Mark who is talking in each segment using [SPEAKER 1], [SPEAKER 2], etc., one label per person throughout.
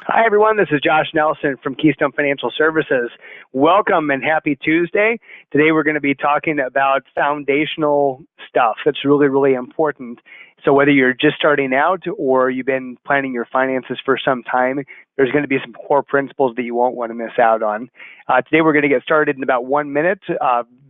[SPEAKER 1] Hi, everyone. This is Josh Nelson from Keystone Financial Services. Welcome and happy Tuesday. Today, we're going to be talking about foundational stuff that's really, really important. So, whether you're just starting out or you've been planning your finances for some time, there's going to be some core principles that you won't want to miss out on. Today, we're going to get started in about 1 minute.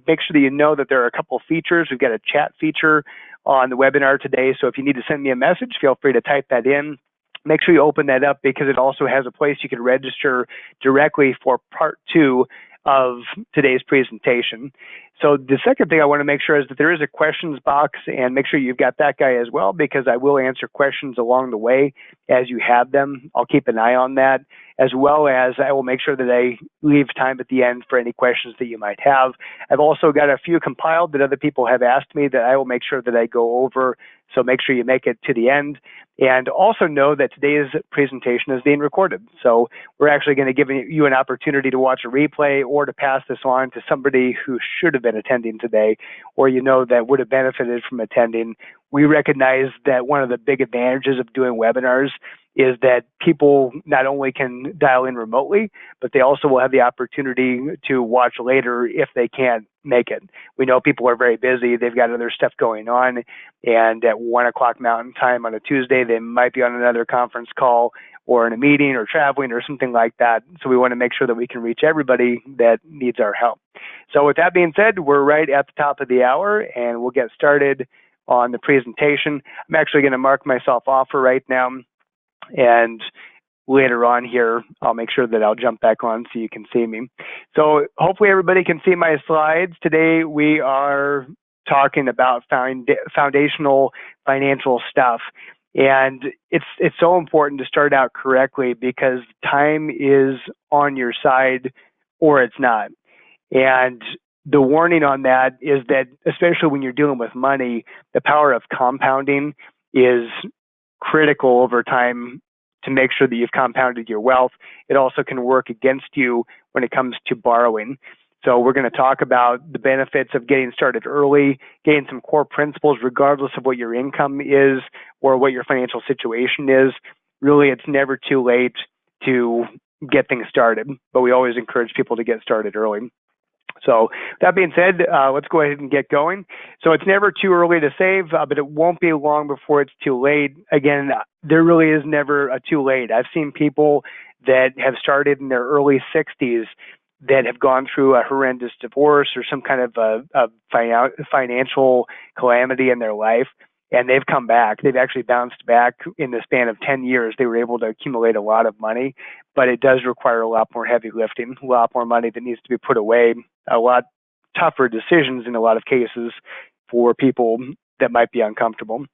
[SPEAKER 1] Make sure that you know that there are a couple of features. We've got a chat feature on the webinar today. So, if you need to send me a message, feel free to type that in. Make sure you open that up because it also has a place you can register directly for part 2 of today's presentation. So the second thing I want to make sure is that there is a questions box, and make sure you've got that guy as well, because I will answer questions along the way as you have them. I'll keep an eye on that, as well as I will make sure that I leave time at the end for any questions that you might have. I've also got a few compiled that other people have asked me that I will make sure that I go over, so make sure you make it to the end. And also know that today's presentation is being recorded. So we're actually going to give you an opportunity to watch a replay or to pass this on to somebody who should have been attending today, or that would have benefited from attending. We recognize that one of the big advantages of doing webinars is that people not only can dial in remotely, but they also will have the opportunity to watch later if they can't make it. We know people are very busy. They've got other stuff going on. And at 1 o'clock Mountain Time on a Tuesday, they might be on another conference call or in a meeting or traveling or something like that. So we want to make sure that we can reach everybody that needs our help. So with that being said, we're right at the top of the hour, and we'll get started on the presentation. I'm actually going to mark myself off for right now. And later on here, I'll make sure that I'll jump back on so you can see me. So hopefully everybody can see my slides. Today we are talking about foundational financial stuff. And it's so important to start out correctly because time is on your side or it's not. And the warning on that is that, especially when you're dealing with money, the power of compounding is critical over time to make sure that you've compounded your wealth. It also can work against you when it comes to borrowing. So we're going to talk about the benefits of getting started early, getting some core principles regardless of what your income is or what your financial situation is. Really, it's never too late to get things started, but we always encourage people to get started early. So that being said, let's go ahead and get going. So it's never too early to save, but it won't be long before it's too late. Again, there really is never a too late. I've seen people that have started in their early 60s that have gone through a horrendous divorce or some kind of a financial calamity in their life, and they've come back. They've actually bounced back in the span of 10 years. They were able to accumulate a lot of money, but it does require a lot more heavy lifting, a lot more money that needs to be put away, a lot tougher decisions in a lot of cases for people that might be uncomfortable.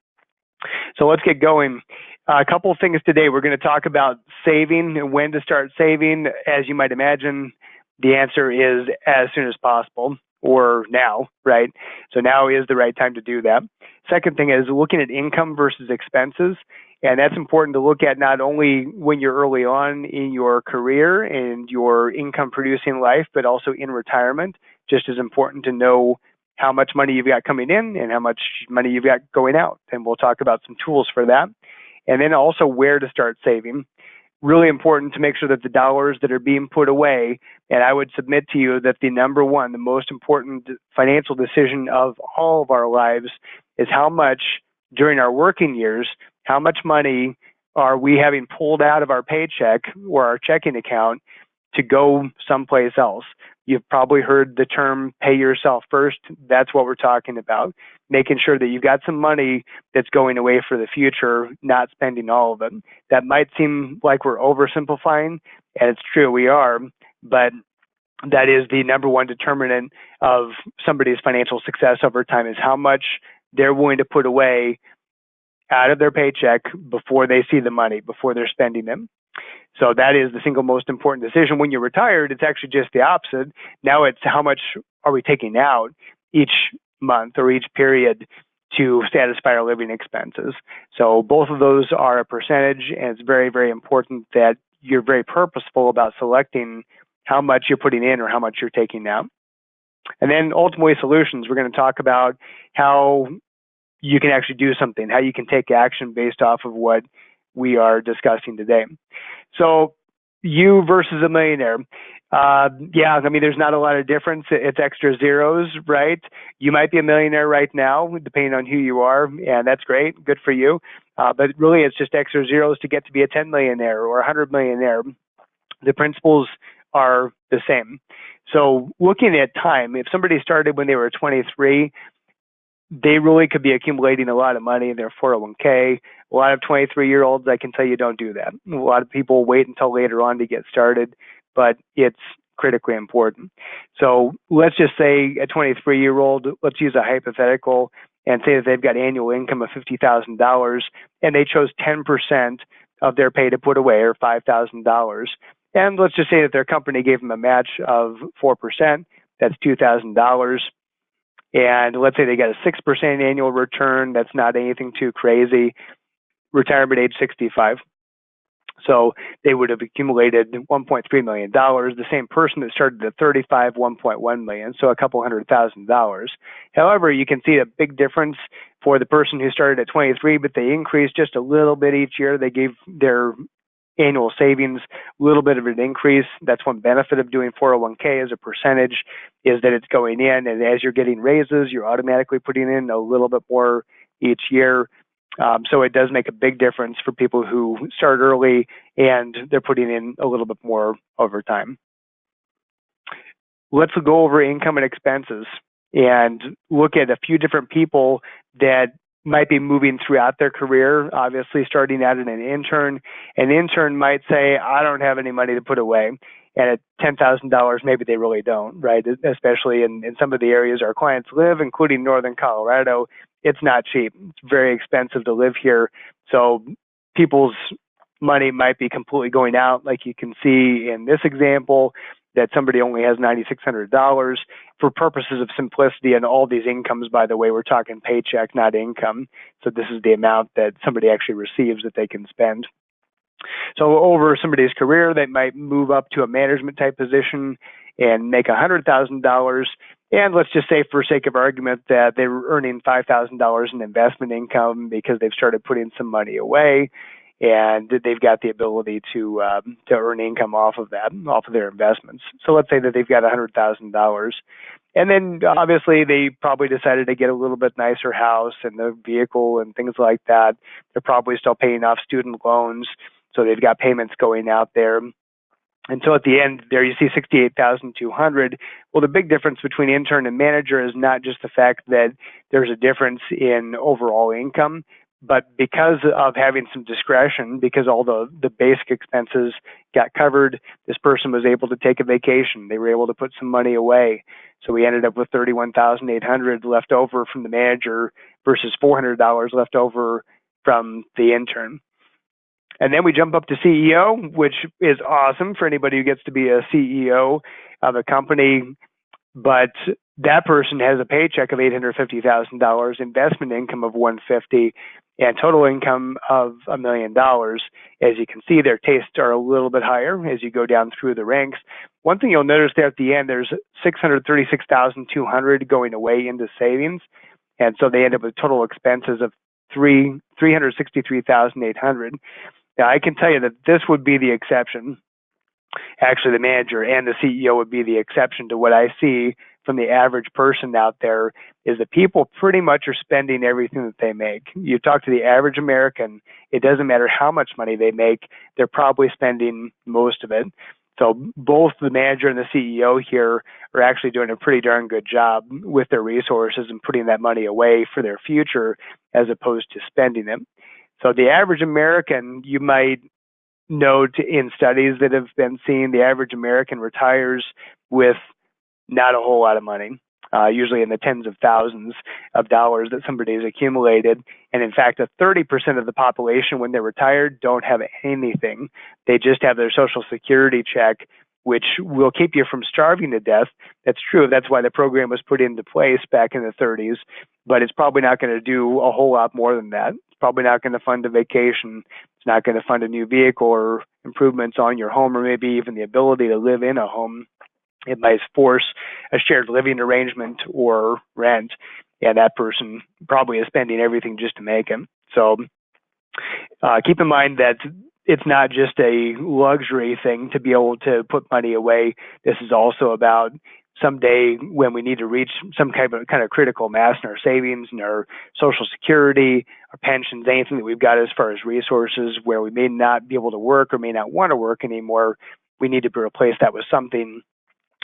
[SPEAKER 1] So let's get going. A couple of things today. We're going to talk about saving and when to start saving. As you might imagine, the answer is as soon as possible, or now, right? So now is the right time to do that. Second thing is looking at income versus expenses. And that's important to look at not only when you're early on in your career and your income producing life, but also in retirement. Just as important to know how much money you've got coming in and how much money you've got going out. And we'll talk about some tools for that. And then also where to start saving. Really important to make sure that the dollars that are being put away, and I would submit to you that the number one, the most important financial decision of all of our lives is how much during our working years, how much money are we having pulled out of our paycheck or our checking account to go someplace else. You've probably heard the term pay yourself first. That's what we're talking about. Making sure that you've got some money that's going away for the future, not spending all of it. That might seem like we're oversimplifying, and it's true, we are, but that is the number one determinant of somebody's financial success over time is how much they're willing to put away out of their paycheck before they see the money, before they're spending them. So that is the single most important decision. When you're retired, it's actually just the opposite. Now it's how much are we taking out each month or each period to satisfy our living expenses. So both of those are a percentage, and it's very, very important that you're very purposeful about selecting how much you're putting in or how much you're taking out. And then ultimately solutions. We're going to talk about how you can actually do something, how you can take action based off of what we are discussing today. So you versus a millionaire. Yeah, I mean, there's not a lot of difference. It's extra zeros, right? You might be a millionaire right now, depending on who you are, and that's great. Good for you. But really, it's just extra zeros to get to be a 10 millionaire or a 100 millionaire. The principles are the same. So looking at time, if somebody started when they were 23, they really could be accumulating a lot of money in their 401k. A lot of 23-year-olds, I can tell you, don't do that. A lot of people wait until later on to get started, but it's critically important. So let's just say a 23-year-old, let's use a hypothetical, and say that they've got annual income of $50,000, and they chose 10% of their pay to put away, or $5,000. And let's just say that their company gave them a match of 4%. That's $2,000. And let's say they got a 6% annual return. That's not anything too crazy. Retirement age 65. So they would have accumulated $1.3 million. The same person that started at 35, $1.1 million, so a couple $100,000. However, you can see a big difference for the person who started at 23, but they increased just a little bit each year. They gave their annual savings a little bit of an increase. That's one benefit of doing 401k as a percentage, is that it's going in, and as you're getting raises, you're automatically putting in a little bit more each year. So it does make a big difference for people who start early and they're putting in a little bit more over time. Let's go over income and expenses and look at a few different people that might be moving throughout their career. Obviously, starting out as an intern might say, I don't have any money to put away. And at $10,000, maybe they really don't, right? Especially in some of the areas our clients live, including northern Colorado. It's not cheap. It's very expensive to live here. So people's money might be completely going out, like you can see in this example, that somebody only has $9,600 for purposes of simplicity. And all these incomes, by the way, we're talking paycheck, not income. So this is the amount that somebody actually receives that they can spend. So over somebody's career, they might move up to a management type position and make $100,000. And let's just say, for sake of argument, that they were earning $5,000 in investment income because they've started putting some money away, and they've got the ability to earn income off of that, off of their investments. So let's say that they've got $100,000. And then obviously they probably decided to get a little bit nicer house and the vehicle and things like that. They're probably still paying off student loans, so they've got payments going out there. And so at the end there you see $68,200. Well, the big difference between intern and manager is not just the fact that there's a difference in overall income, but because of having some discretion, because all the basic expenses got covered, this person was able to take a vacation. They were able to put some money away. So we ended up with $31,800 left over from the manager versus $400 left over from the intern. And then we jump up to CEO, which is awesome for anybody who gets to be a CEO of a company. But that person has a paycheck of $850,000, investment income of $150,000, and total income of $1 million. As you can see, their tastes are a little bit higher as you go down through the ranks. One thing you'll notice there at the end, there's $636,200 going away into savings, and so they end up with total expenses of $363,800. Now, I can tell you that this would be the exception. Actually, the manager and the CEO would be the exception to what I see from the average person out there, is that people pretty much are spending everything that they make. You talk to the average American, it doesn't matter how much money they make, they're probably spending most of it. So both the manager and the CEO here are actually doing a pretty darn good job with their resources and putting that money away for their future as opposed to spending it. So the average American, you might note in studies that have been seen, the average American retires with not a whole lot of money, usually in the tens of thousands of dollars that somebody has accumulated. And in fact, 30% of the population, when they're retired, don't have anything. They just have their Social Security check, which will keep you from starving to death. That's true. That's why the program was put into place back in the 30s. But it's probably not going to do a whole lot more than that. It's probably not going to fund a vacation. It's not going to fund a new vehicle or improvements on your home, or maybe even the ability to live in a home. It might force a shared living arrangement or rent, and that person probably is spending everything just to make it. So Keep in mind that it's not just a luxury thing to be able to put money away. This is also about someday when we need to reach some kind of critical mass in our savings and our Social Security, our pensions, anything that we've got as far as resources where we may not be able to work or may not want to work anymore. We need to replace that with something.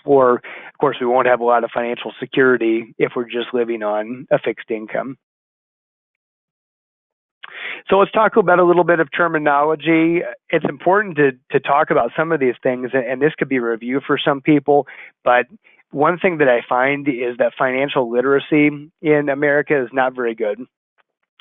[SPEAKER 1] Or, of course, we won't have a lot of financial security if we're just living on a fixed income. So let's talk about a little bit of terminology. It's important to talk about some of these things, and this could be a review for some people, but one thing that I find is that financial literacy in America is not very good.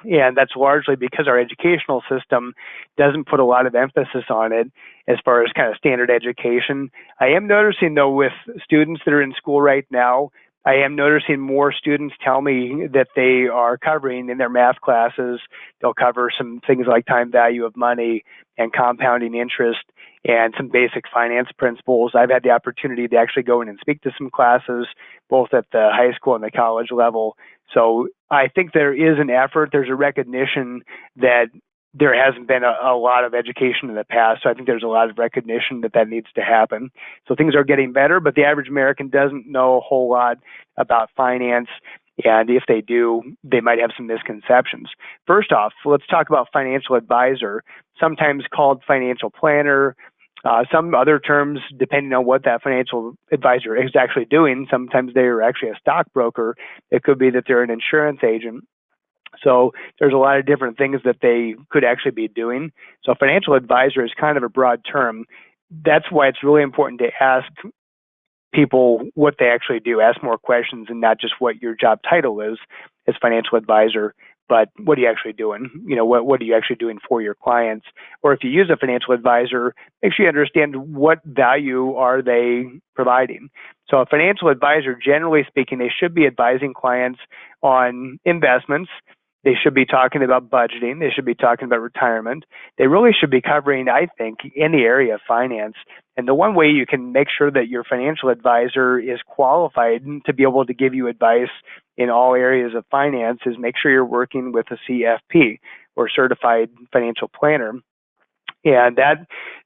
[SPEAKER 1] And that's largely because our educational system doesn't put a lot of emphasis on it as far as kind of standard education. I am noticing, though, with students that are in school right now, I am noticing more students tell me that they are covering in their math classes, they'll cover some things like time value of money and compounding interest and some basic finance principles. I've had the opportunity to actually go in and speak to some classes, both at the high school and the college level. So I think there is an effort, there's a recognition that there hasn't been a lot of education in the past. So I think there's a lot of recognition that that needs to happen. So things are getting better, but the average American doesn't know a whole lot about finance. And if they do, they might have some misconceptions. First off, let's talk about financial advisor, sometimes called financial planner. Some other terms, depending on what that financial advisor is actually doing. Sometimes they are actually a stockbroker. It could be that they're an insurance agent. So there's a lot of different things that they could actually be doing. So financial advisor is kind of a broad term. That's why it's really important to ask people what they actually do, ask more questions, and not just what your job title is as financial advisor, but what are you actually doing? What are you actually doing for your clients? Or if you use a financial advisor, make sure you understand what value are they providing. So a financial advisor, generally speaking, they should be advising clients on investments. They should be talking about budgeting. They should be talking about retirement. They really should be covering, I think, any area of finance. And the one way you can make sure that your financial advisor is qualified to be able to give you advice in all areas of finance is make sure you're working with a CFP, or Certified Financial Planner. And that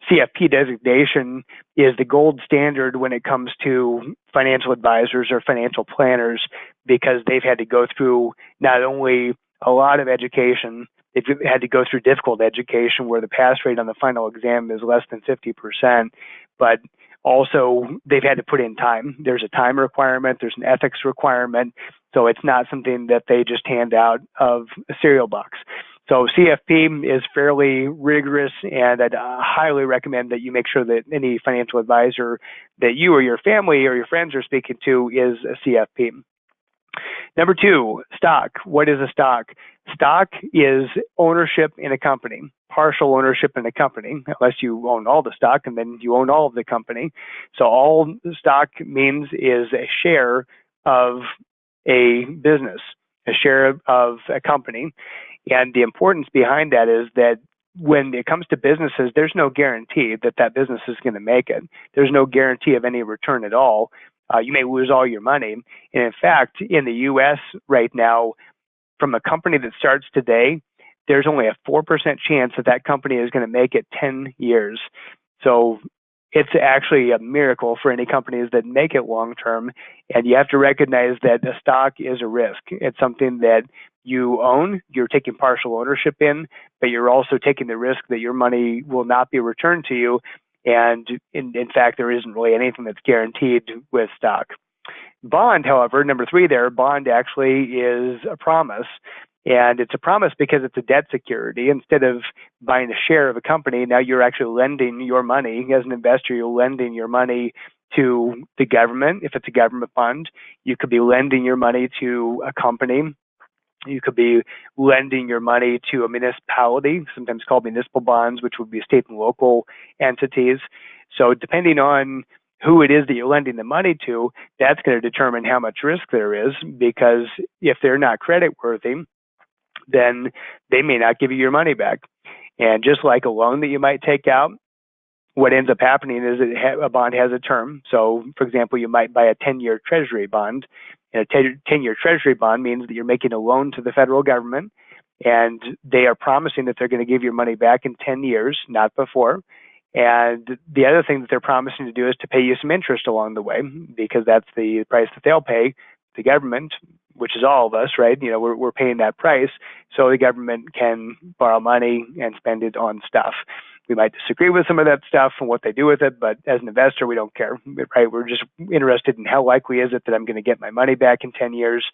[SPEAKER 1] CFP designation is the gold standard when it comes to financial advisors or financial planners, because they've had to go through not only a lot of education, they've had to go through difficult education where the pass rate on the final exam is less than 50%, but also they've had to put in time. There's a time requirement, there's an ethics requirement, so it's not something that they just hand out of a cereal box. So CFP is fairly rigorous, and I'd highly recommend that you make sure that any financial advisor that you or your family or your friends are speaking to is a CFP. Number two, stock. What is a stock? Stock is ownership in a company, partial ownership in a company, unless you own all the stock and then you own all of the company. So all stock means is a share of a business, a share of a company. And the importance behind that is that when it comes to businesses, there's no guarantee that that business is going to make it. There's no guarantee of any return at all. You may lose all your money. And in fact, in the U.S. right now, from a company that starts today, there's only a 4% chance that that company is going to make it 10 years. So it's actually a miracle for any companies that make it long term. And you have to recognize that a stock is a risk. It's something that you own, you're taking partial ownership in, but you're also taking the risk that your money will not be returned to you. And in fact, there isn't really anything that's guaranteed with stock. Bond, however, number three there, bond actually is a promise. And it's a promise because it's a debt security. Instead of buying a share of a company, now you're actually lending your money. As an investor, you're lending your money to the government. If it's a government fund, you could be lending your money to a company. You could be lending your money to a municipality, sometimes called municipal bonds, which would be state and local entities. So depending on who it is that you're lending the money to, that's going to determine how much risk there is, because if they're not creditworthy, then they may not give you your money back. And just like a loan that you might take out, what ends up happening is a bond has a term. So, for example, you might buy a 10-year treasury bond. And a 10-year treasury bond means that you're making a loan to the federal government, and they are promising that they're going to give your money back in 10 years, not before. And the other thing that they're promising to do is to pay you some interest along the way, because that's the price that they'll pay the government, which is all of us, right? We're paying that price so the government can borrow money and spend it on stuff. We might disagree with some of that stuff and what they do with it, but as an investor, we don't care, right? We're just interested in how likely is it that I'm going to get my money back in 10 years,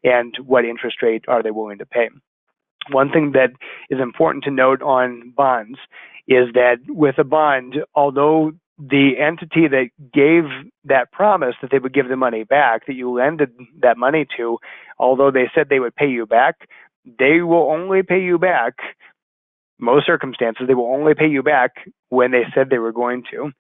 [SPEAKER 1] and what interest rate are they willing to pay. One thing that is important to note on bonds is that with a bond, although the entity that gave that promise that they would give the money back, that you lended that money to, although they said they would pay you back, they will only pay you back, most circumstances, they will only pay you back when they said they were going to.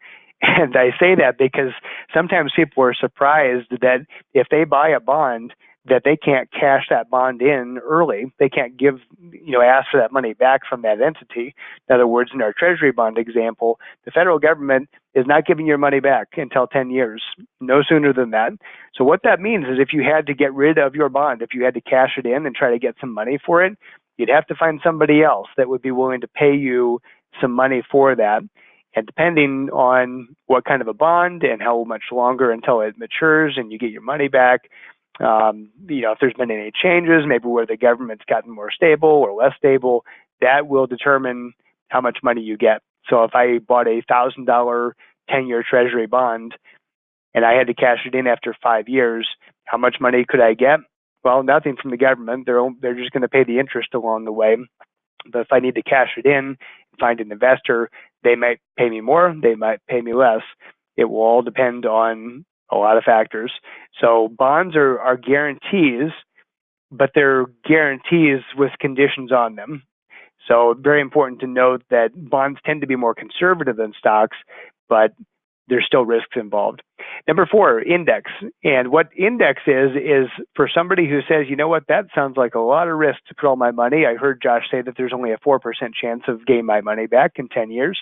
[SPEAKER 1] And I say that because sometimes people are surprised that if they buy a bond, that they can't cash that bond in early. They can't ask for that money back from that entity. In other words, in our treasury bond example, the federal government is not giving your money back until 10 years, no sooner than that. So what that means is if you had to get rid of your bond, if you had to cash it in and try to get some money for it, you'd have to find somebody else that would be willing to pay you some money for that. And depending on what kind of a bond and how much longer until it matures and you get your money back, if there's been any changes, maybe where the government's gotten more stable or less stable, that will determine how much money you get. So if I bought a $1,000 10-year treasury bond and I had to cash it in after 5 years, how much money could I get? Well, nothing from the government. They're just going to pay the interest along the way. But if I need to cash it in and find an investor, they might pay me more, they might pay me less. It will all depend on a lot of factors. So bonds are guarantees, but they're guarantees with conditions on them. So very important to note that bonds tend to be more conservative than stocks, but there's still risks involved. Number 4, index. And what index is for somebody who says, you know what, that sounds like a lot of risk to put all my money. I heard Josh say that there's only a 4% chance of getting my money back in 10 years.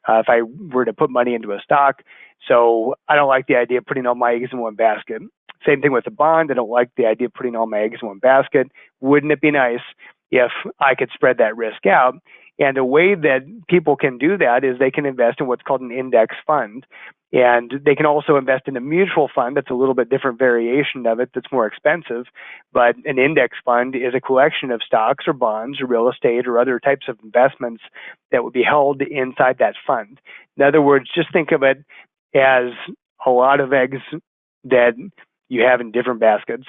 [SPEAKER 1] If I were to put money into a stock. So I don't like the idea of putting all my eggs in one basket. Same thing with a bond. I don't like the idea of putting all my eggs in one basket. Wouldn't it be nice if I could spread that risk out? And a way that people can do that is they can invest in what's called an index fund. And they can also invest in a mutual fund that's a little bit different variation of it that's more expensive. But an index fund is a collection of stocks or bonds or real estate or other types of investments that would be held inside that fund. In other words, just think of it as a lot of eggs that you have in different baskets.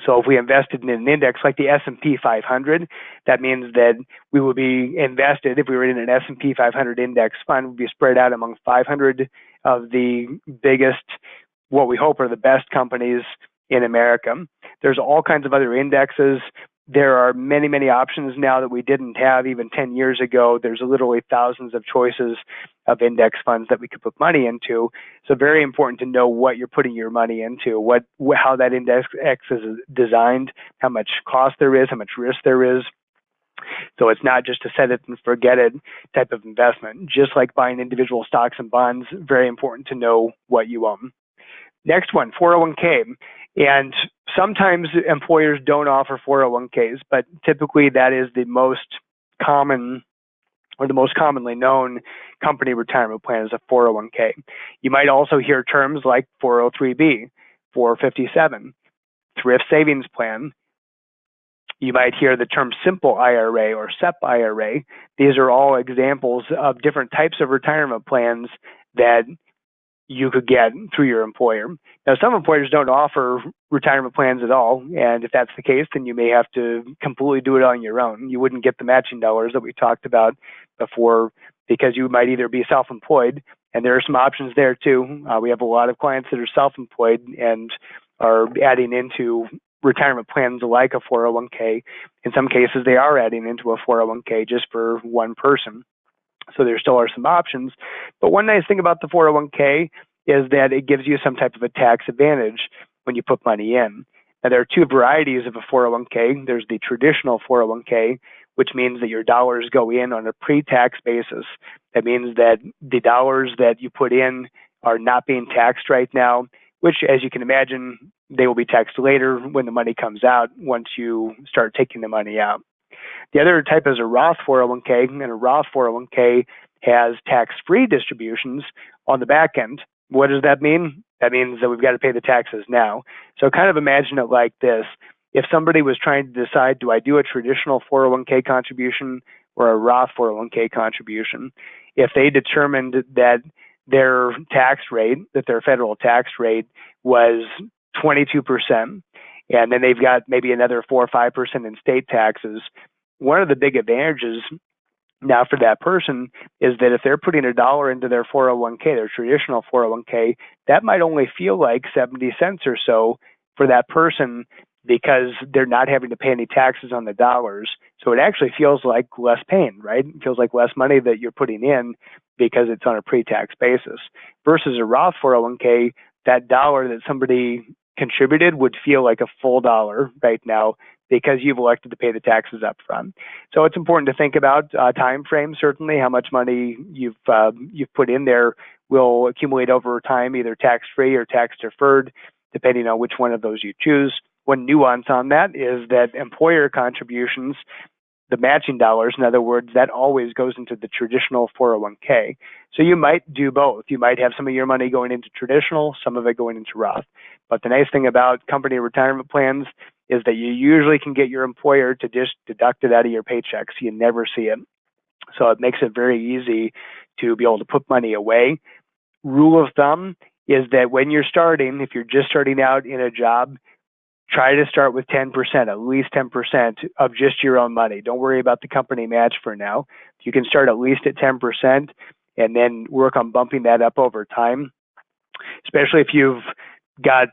[SPEAKER 1] So if we invested in an index like the S&P 500, that means that we would be invested, if we were in an S&P 500 index fund, would be spread out among 500 of the biggest, what we hope are the best companies in America. There's all kinds of other indexes. There are many, many options now that we didn't have even 10 years ago. There's literally thousands of choices of index funds that we could put money into. So very important to know what you're putting your money into, how that index is designed, how much cost there is, how much risk there is. So it's not just a set it and forget it type of investment. Just like buying individual stocks and bonds, very important to know what you own. Next one, 401k. And sometimes employers don't offer 401ks, but typically that is the most common or the most commonly known company retirement plan is a 401k. You might also hear terms like 403b, 457, thrift savings plan. You might hear the term simple IRA or SEP IRA. These are all examples of different types of retirement plans that you could get through your employer. Now, some employers don't offer retirement plans at all, and if that's the case, then you may have to completely do it on your own. You wouldn't get the matching dollars that we talked about before because you might either be self-employed, and there are some options there too. We have a lot of clients that are self-employed and are adding into retirement plans like a 401k. In some cases, they are adding into a 401k just for one person. So there still are some options. But one nice thing about the 401k is that it gives you some type of a tax advantage when you put money in. Now, there are two varieties of a 401k. There's the traditional 401k, which means that your dollars go in on a pre-tax basis. That means that the dollars that you put in are not being taxed right now, which, as you can imagine, they will be taxed later when the money comes out once you start taking the money out. The other type is a Roth 401k, and a Roth 401k has tax-free distributions on the back end. What does that mean? That means that we've got to pay the taxes now. So kind of imagine it like this. If somebody was trying to decide, do I do a traditional 401k contribution or a Roth 401k contribution? If they determined that their tax rate, that their federal tax rate was 22%, and then they've got maybe another 4 or 5% in state taxes, one of the big advantages now for that person is that if they're putting $1 into their 401k, their traditional 401k, that might only feel like 70 cents or so for that person because they're not having to pay any taxes on the dollars. So it actually feels like less pain, right? It feels like less money that you're putting in because it's on a pre-tax basis. Versus a Roth 401k, that dollar that somebody contributed would feel like a full dollar right now because you've elected to pay the taxes up front. So it's important to think about time frame, certainly, how much money you've put in there will accumulate over time, either tax-free or tax-deferred, depending on which one of those you choose. One nuance on that is that employer contributions, the matching dollars, in other words, that always goes into the traditional 401k. So you might do both. You might have some of your money going into traditional, some of it going into Roth. But the nice thing about company retirement plans is that you usually can get your employer to just deduct it out of your paycheck, so you never see it. So it makes it very easy to be able to put money away. Rule of thumb is that when you're starting, if you're just starting out in a job, try to start with 10%, at least 10% of just your own money. Don't worry about the company match for now. You can start at least at 10% and then work on bumping that up over time, especially if you've got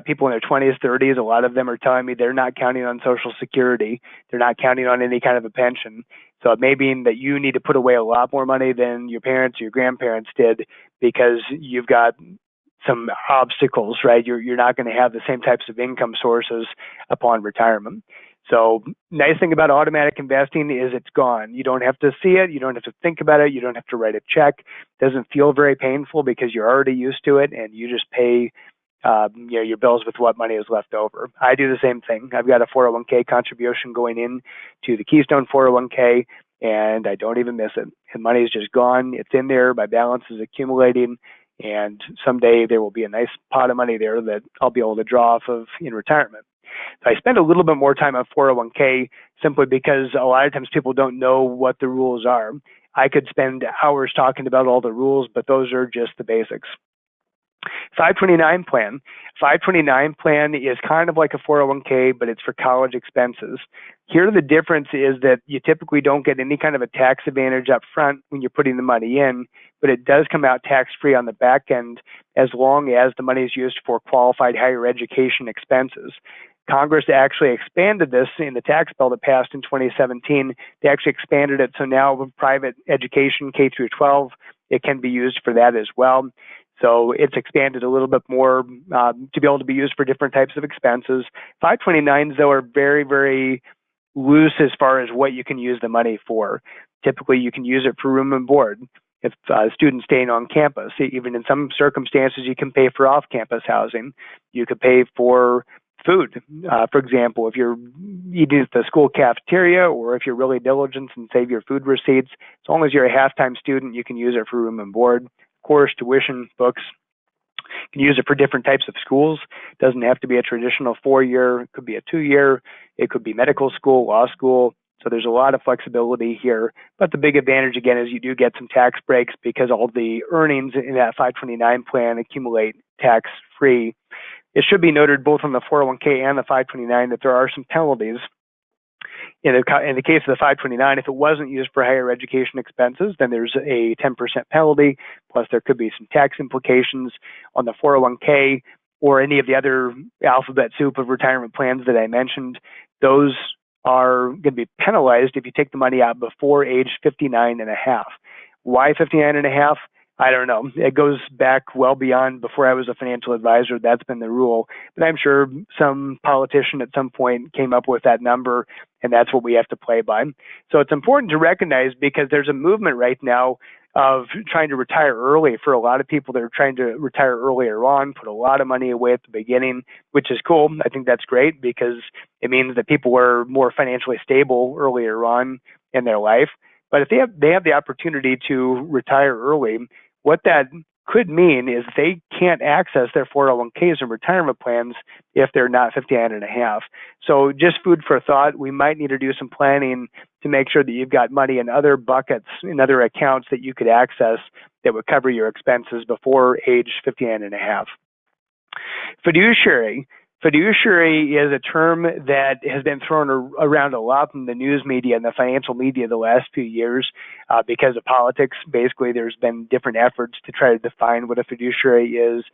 [SPEAKER 1] people in their 20s, 30s. A lot of them are telling me they're not counting on Social Security. They're not counting on any kind of a pension. So it may mean that you need to put away a lot more money than your parents or your grandparents did because you've got some obstacles, right? You're not going to have the same types of income sources upon retirement. So nice thing about automatic investing is it's gone. You don't have to see it. You don't have to think about it. You don't have to write a check. It doesn't feel very painful because you're already used to it and you just pay your bills with what money is left over. I do the same thing. I've got a 401k contribution going in to the Keystone 401k and I don't even miss it. And money is just gone. It's in there. My balance is accumulating. And someday there will be a nice pot of money there that I'll be able to draw off of in retirement. So I spend a little bit more time on 401k simply because a lot of times people don't know what the rules are. I could spend hours talking about all the rules, but those are just the basics. 529 plan. 529 plan is kind of like a 401k, but it's for college expenses. Here the difference is that you typically don't get any kind of a tax advantage up front when you're putting the money in, but it does come out tax-free on the back end as long as the money is used for qualified higher education expenses. Congress actually expanded this in the tax bill that passed in 2017. They actually expanded it so now with private education, K through 12, it can be used for that as well. So it's expanded a little bit more to be able to be used for different types of expenses. 529s, though, are very, very loose as far as what you can use the money for. Typically, you can use it for room and board. If students staying on campus, even in some circumstances, you can pay for off-campus housing. You could pay for food. For example, if you're eating at the school cafeteria or if you're really diligent and save your food receipts, as long as you're a half-time student, you can use it for room and board. Course, tuition, books. You can use it for different types of schools. It doesn't have to be a traditional 4-year. It could be a 2-year. It could be medical school, law school. So there's a lot of flexibility here. But the big advantage, again, is you do get some tax breaks because all the earnings in that 529 plan accumulate tax-free. It should be noted both on the 401k and the 529 that there are some penalties. In the case of the 529, if it wasn't used for higher education expenses, then there's a 10% penalty, plus there could be some tax implications on the 401k or any of the other alphabet soup of retirement plans that I mentioned. Those are going to be penalized if you take the money out before age 59 and a half. Why 59 and a half? I don't know. It goes back well beyond before I was a financial advisor. That's been the rule. But I'm sure some politician at some point came up with that number, and that's what we have to play by. So it's important to recognize because there's a movement right now of trying to retire early. For a lot of people, they're trying to retire earlier on, put a lot of money away at the beginning, which is cool. I think that's great because it means that people are more financially stable earlier on in their life. But if they have the opportunity to retire early, what that could mean is they can't access their 401ks and retirement plans if they're not 59 and a half. So just food for thought. We might need to do some planning to make sure that you've got money in other buckets, in other accounts that you could access that would cover your expenses before age 59 and a half. Fiduciary. Fiduciary is a term that has been thrown around a lot in the news media and the financial media the last few years because of politics. Basically, there's been different efforts to try to define what a fiduciary is,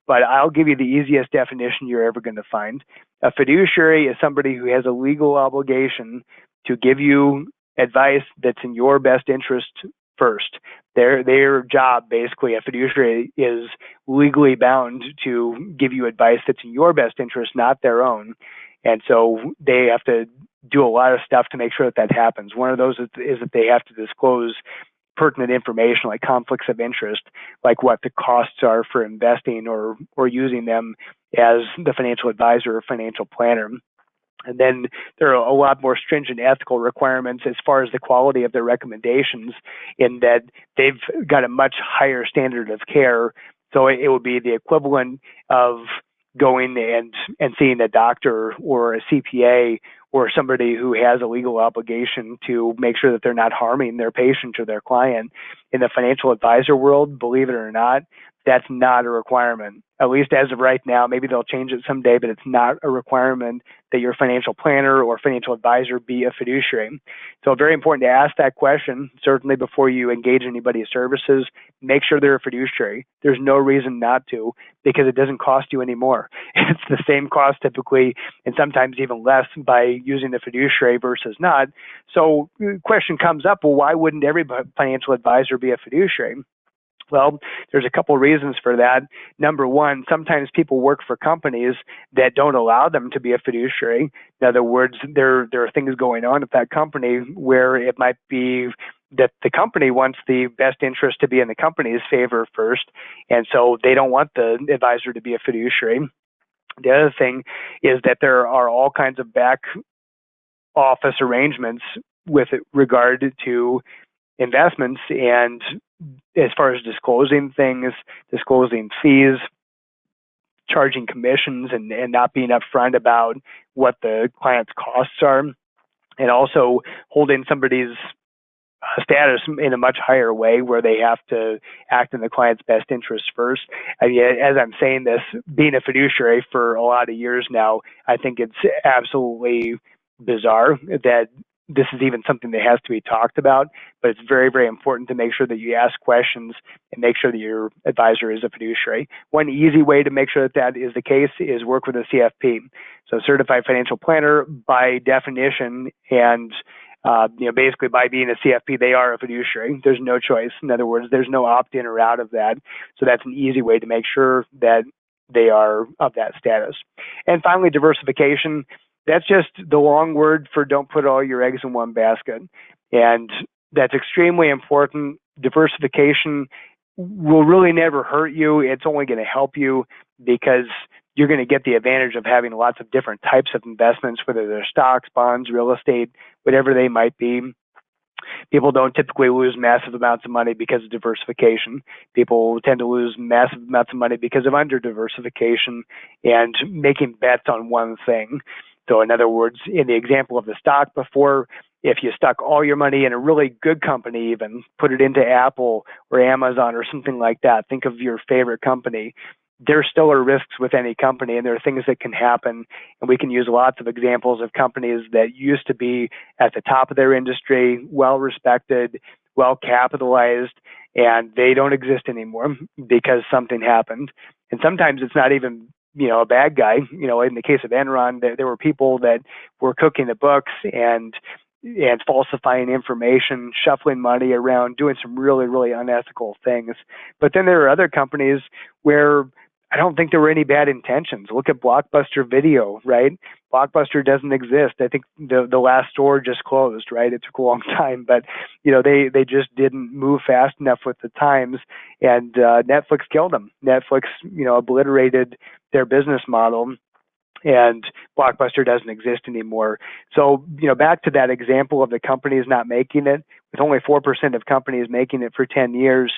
[SPEAKER 1] but I'll give you the easiest definition you're ever going to find. A fiduciary is somebody who has a legal obligation to give you advice that's in your best interest first. Their job, basically, a fiduciary is legally bound to give you advice that's in your best interest, not their own. And so they have to do a lot of stuff to make sure that happens. One of those is that they have to disclose pertinent information like conflicts of interest, like what the costs are for investing or using them as the financial advisor or financial planner. And then there are a lot more stringent ethical requirements as far as the quality of their recommendations, in that they've got a much higher standard of care. So it would be the equivalent of going and seeing a doctor or a CPA or somebody who has a legal obligation to make sure that they're not harming their patient or their client. In the financial advisor world, believe it or not, that's not a requirement. At least as of right now, maybe they'll change it someday, but it's not a requirement that your financial planner or financial advisor be a fiduciary. So very important to ask that question, certainly before you engage anybody's services. Make sure they're a fiduciary. There's no reason not to, because it doesn't cost you any more. It's the same cost typically, and sometimes even less by using the fiduciary versus not. So the question comes up, well, why wouldn't every financial advisor be a fiduciary? Well, there's a couple of reasons for that. Number one, sometimes people work for companies that don't allow them to be a fiduciary. In other words, there are things going on at that company where it might be that the company wants the best interest to be in the company's favor first, and so they don't want the advisor to be a fiduciary. The other thing is that there are all kinds of back office arrangements with regard to investments, and as far as disclosing things, disclosing fees, charging commissions, and not being upfront about what the client's costs are, and also holding somebody's status in a much higher way where they have to act in the client's best interest first. I mean, as I'm saying this, being a fiduciary for a lot of years now, I think it's absolutely bizarre that this is even something that has to be talked about, but it's very, very important to make sure that you ask questions and make sure that your advisor is a fiduciary. One easy way to make sure that that is the case is work with a CFP. So certified financial planner, by definition, and basically by being a CFP, they are a fiduciary. There's no choice. In other words, there's no opt-in or out of that. So that's an easy way to make sure that they are of that status. And finally, diversification. That's just the long word for don't put all your eggs in one basket. And that's extremely important. Diversification will really never hurt you. It's only going to help you because you're going to get the advantage of having lots of different types of investments, whether they're stocks, bonds, real estate, whatever they might be. People don't typically lose massive amounts of money because of diversification. People tend to lose massive amounts of money because of under diversification and making bets on one thing. So in other words, in the example of the stock before, if you stuck all your money in a really good company, even put it into Apple or Amazon or something like that, think of your favorite company, there still are risks with any company, and there are things that can happen. And we can use lots of examples of companies that used to be at the top of their industry, well-respected, well-capitalized, and they don't exist anymore because something happened. And sometimes it's not even a bad guy. In the case of Enron, there were people that were cooking the books and falsifying information, shuffling money around, doing some really, really unethical things. But then there are other companies where I don't think there were any bad intentions. Look at Blockbuster Video, right? Blockbuster doesn't exist. I think the last store just closed, right? It took a long time, but they just didn't move fast enough with the times, and Netflix killed them. Netflix obliterated their business model, and Blockbuster doesn't exist anymore. So, back to that example of the companies not making it, with only 4% of companies making it for 10 years,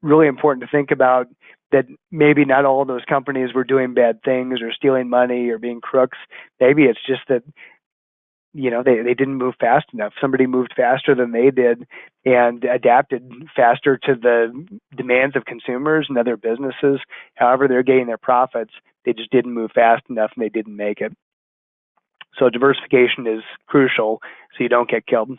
[SPEAKER 1] really important to think about that maybe not all of those companies were doing bad things or stealing money or being crooks. Maybe it's just that they didn't move fast enough. Somebody moved faster than they did and adapted faster to the demands of consumers and other businesses. However, they're getting their profits. They just didn't move fast enough and they didn't make it. So diversification is crucial so you don't get killed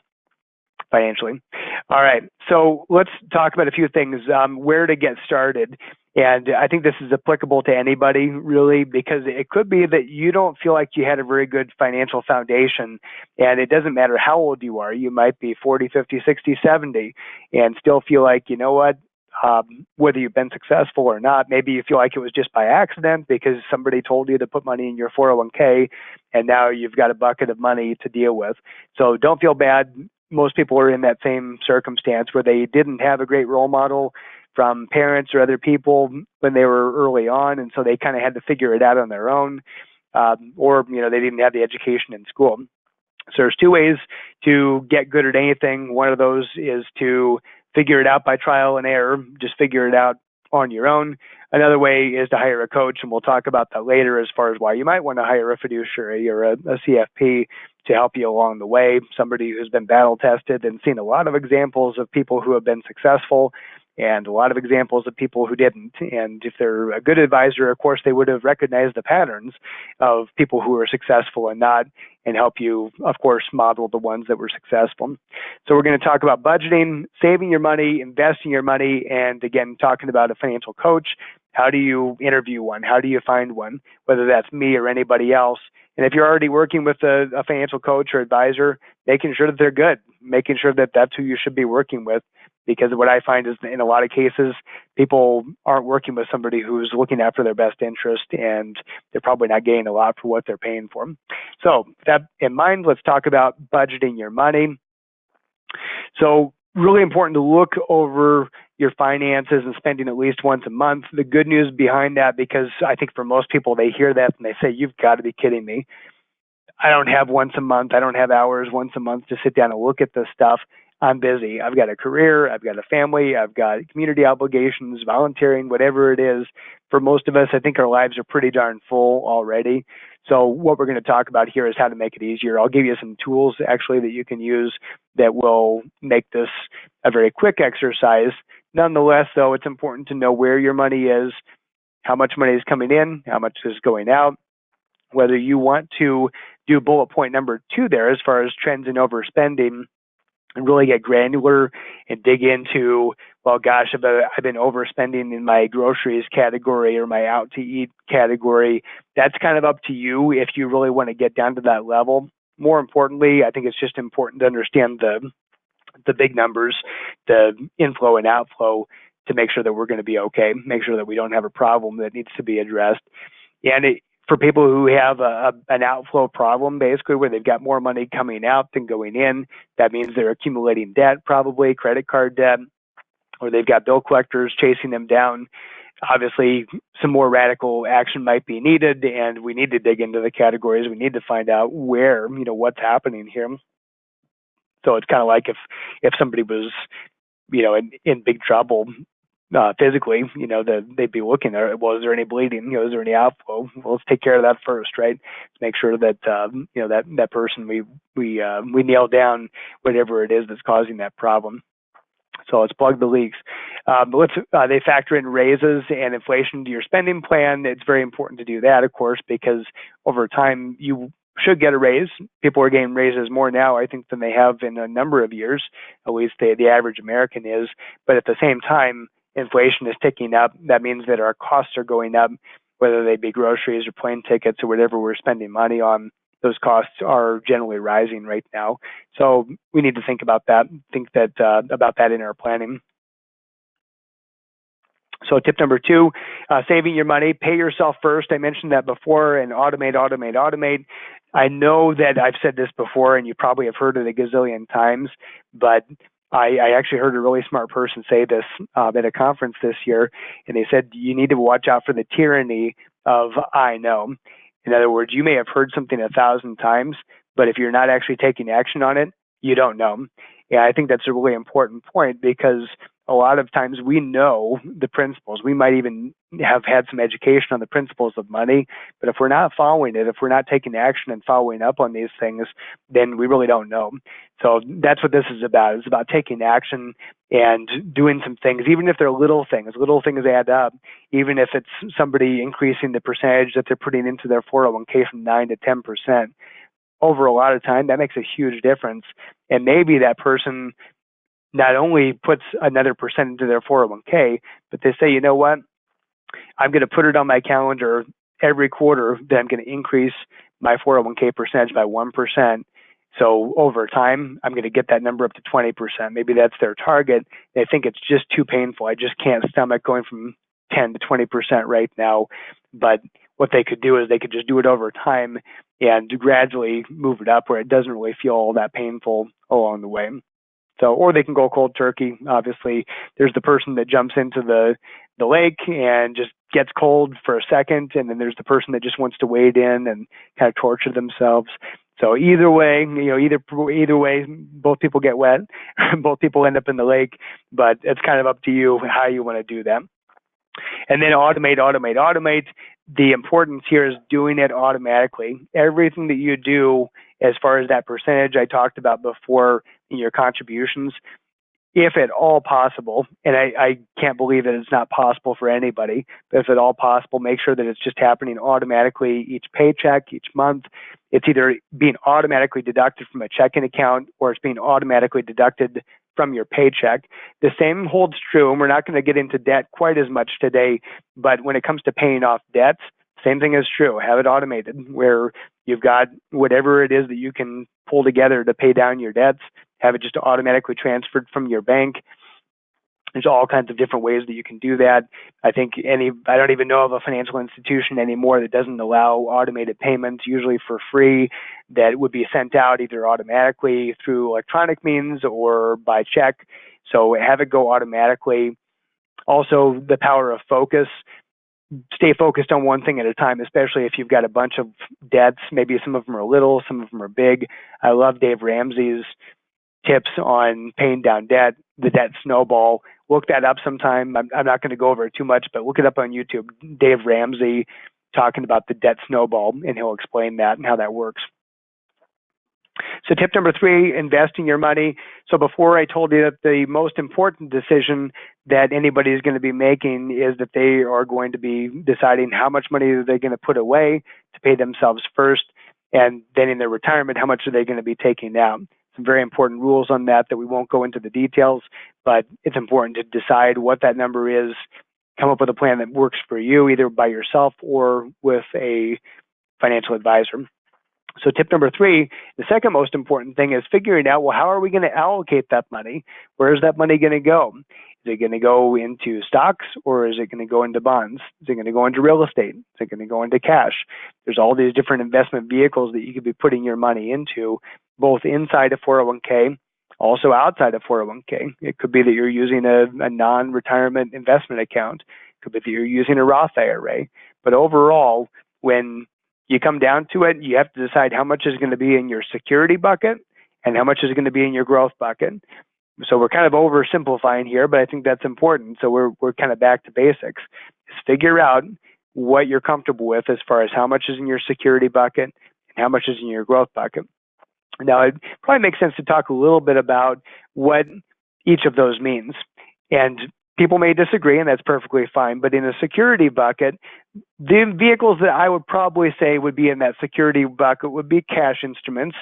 [SPEAKER 1] financially. All right, so let's talk about a few things, where to get started. And I think this is applicable to anybody, really, because it could be that you don't feel like you had a very good financial foundation, and it doesn't matter how old you are. You might be 40, 50, 60, 70, and still feel like, whether you've been successful or not, maybe you feel like it was just by accident because somebody told you to put money in your 401k, and now you've got a bucket of money to deal with. So don't feel bad. Most people are in that same circumstance where they didn't have a great role model from parents or other people when they were early on, and so they kind of had to figure it out on their own, or they didn't have the education in school. So there's two ways to get good at anything. One of those is to figure it out by trial and error, just figure it out on your own. Another way is to hire a coach, and we'll talk about that later as far as why you might want to hire a fiduciary or a CFP to help you along the way, somebody who's been battle tested and seen a lot of examples of people who have been successful and a lot of examples of people who didn't. And if they're a good advisor, of course, they would have recognized the patterns of people who are successful and not, and help you, of course, model the ones that were successful. So we're going to talk about budgeting, saving your money, investing your money, and again, talking about a financial coach. How do you interview one? How do you find one, whether that's me or anybody else? And if you're already working with a financial coach or advisor, making sure that they're good, making sure that that's who you should be working with. Because what I find is in a lot of cases, people aren't working with somebody who's looking after their best interest, and they're probably not getting a lot for what they're paying for. So with that in mind, let's talk about budgeting your money. So really important to look over your finances and spending at least once a month. The good news behind that, because I think for most people, they hear that and they say, you've got to be kidding me. I don't have once a month. I don't have hours once a month to sit down and look at this stuff. I'm busy. I've got a career. I've got a family. I've got community obligations, volunteering, whatever it is. For most of us, I think our lives are pretty darn full already. So what we're going to talk about here is how to make it easier. I'll give you some tools actually that you can use that will make this a very quick exercise. Nonetheless, though, it's important to know where your money is, how much money is coming in, how much is going out, whether you want to do bullet point number 2 there as far as trends in overspending, and really get granular and dig into, well, gosh, I've been overspending in my groceries category or my out to eat category. That's kind of up to you if you really want to get down to that level. More importantly, I think it's just important to understand the big numbers, the inflow and outflow, to make sure that we're going to be okay, make sure that we don't have a problem that needs to be addressed. And for people who have an outflow problem, basically, where they've got more money coming out than going in, that means they're accumulating debt, probably credit card debt, or they've got bill collectors chasing them down. Obviously, some more radical action might be needed, and we need to dig into the categories. We need to find out where, what's happening here. So it's kind of like if somebody was, in big trouble, physically, they'd be looking at, well, is there any bleeding? Is there any outflow? Well, let's take care of that first, right? Let's make sure that that person we nail down whatever it is that's causing that problem. So let's plug the leaks. They factor in raises and inflation to your spending plan. It's very important to do that, of course, because over time you should get a raise. People are getting raises more now, I think, than they have in a number of years. At least the average American is. But at the same time, inflation is ticking up. That means that our costs are going up, whether they be groceries or plane tickets or whatever we're spending money on. Those costs are generally rising right now. So we need to think about that, about that in our planning. So tip number 2, saving your money, pay yourself first. I mentioned that before, and automate, automate, automate. I know that I've said this before, and you probably have heard it a gazillion times, but I actually heard a really smart person say this at a conference this year, and they said you need to watch out for the tyranny of I know. In other words, you may have heard something 1,000 times, but if you're not actually taking action on it, you don't know. Yeah, I think that's a really important point because a lot of times we know the principles. We might even have had some education on the principles of money, but if we're not following it, if we're not taking action and following up on these things, then we really don't know. So that's what this is about. It's about taking action and doing some things, even if they're little things. Little things add up, even if it's somebody increasing the percentage that they're putting into their 401k from 9 to 10%. Over a lot of time, that makes a huge difference. And maybe that person not only puts another percent into their 401k, but they say, you know what, I'm going to put it on my calendar every quarter that I'm going to increase my 401k percentage by 1%. So over time, I'm going to get that number up to 20%. Maybe that's their target. They think it's just too painful. I just can't stomach going from 10 to 20% right now. But what they could do is they could just do it over time and gradually move it up where it doesn't really feel all that painful along the way. So, or they can go cold turkey. Obviously, there's the person that jumps into the lake and just gets cold for a second, and then there's the person that just wants to wade in and kind of torture themselves. So either way, either way, both people get wet, both people end up in the lake, but it's kind of up to you how you want to do that. And then automate, automate, automate. The importance here is doing it automatically. Everything that you do as far as that percentage I talked about before in your contributions, if at all possible, and I can't believe that it's not possible for anybody, but if at all possible, make sure that it's just happening automatically each paycheck, each month. It's either being automatically deducted from a checking account or it's being automatically deducted from your paycheck. The same holds true, and we're not going to get into debt quite as much today, but when it comes to paying off debts, same thing is true. Have it automated where you've got whatever it is that you can pull together to pay down your debts, have it just automatically transferred from your bank. There's all kinds of different ways that you can do that. I don't even know of a financial institution anymore that doesn't allow automated payments, usually for free, that would be sent out either automatically through electronic means or by check. So have it go automatically. Also, the power of focus. Stay focused on one thing at a time, especially if you've got a bunch of debts. Maybe some of them are little, some of them are big. I love Dave Ramsey's tips on paying down debt, the debt snowball. Look that up sometime. I'm not going to go over it too much, but look it up on YouTube. Dave Ramsey talking about the debt snowball, and he'll explain that and how that works. So tip number 3, investing your money. So before I told you that the most important decision that anybody is going to be making is that they are going to be deciding how much money are they going to put away to pay themselves first, and then in their retirement, how much are they going to be taking out. Some very important rules on that we won't go into the details, but it's important to decide what that number is, come up with a plan that works for you, either by yourself or with a financial advisor. So tip number 3, the second most important thing is figuring out, well, how are we going to allocate that money? Where is that money going to go? Is it going to go into stocks or is it going to go into bonds? Is it going to go into real estate? Is it going to go into cash? There's all these different investment vehicles that you could be putting your money into, both inside a 401k, also outside of 401k. It could be that you're using a non-retirement investment account. It could be that you're using a Roth IRA. But overall, when you come down to it, you have to decide how much is going to be in your security bucket and how much is going to be in your growth bucket. So we're kind of oversimplifying here, but I think that's important. So we're kind of back to basics. Just figure out what you're comfortable with as far as how much is in your security bucket and how much is in your growth bucket. Now, it probably makes sense to talk a little bit about what each of those means. And people may disagree, and that's perfectly fine. But in a security bucket, the vehicles that I would probably say would be in that security bucket would be cash instruments.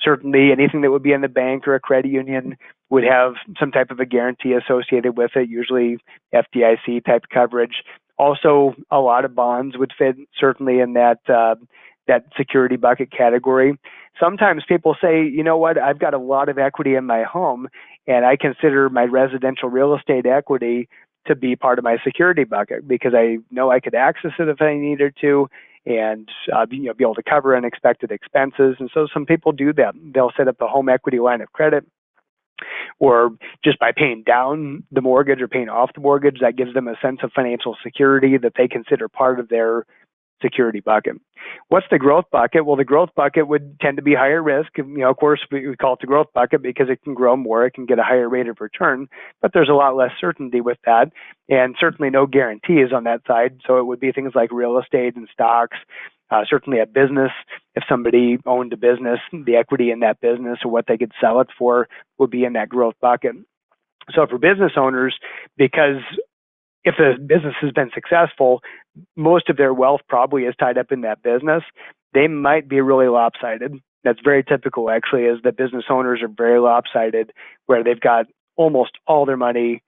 [SPEAKER 1] Certainly anything that would be in the bank or a credit union would have some type of a guarantee associated with it, usually FDIC type coverage. Also, a lot of bonds would fit certainly in that security bucket category. Sometimes people say, you know what, I've got a lot of equity in my home, and I consider my residential real estate equity to be part of my security bucket because I know I could access it if I needed to, and be able to cover unexpected expenses. And so some people do that. They'll set up a home equity line of credit, or just by paying down the mortgage or paying off the mortgage, that gives them a sense of financial security that they consider part of their security bucket. What's the growth bucket? Well, the growth bucket would tend to be higher risk. Of course, we call it the growth bucket because it can grow more, it can get a higher rate of return, but there's a lot less certainty with that, and certainly no guarantees on that side. So it would be things like real estate and stocks, certainly a business. If somebody owned a business, the equity in that business or what they could sell it for would be in that growth bucket. So for business owners, because if the business has been successful, most of their wealth probably is tied up in that business. They might be really lopsided. That's very typical, actually, is that business owners are very lopsided, where they've got almost all their money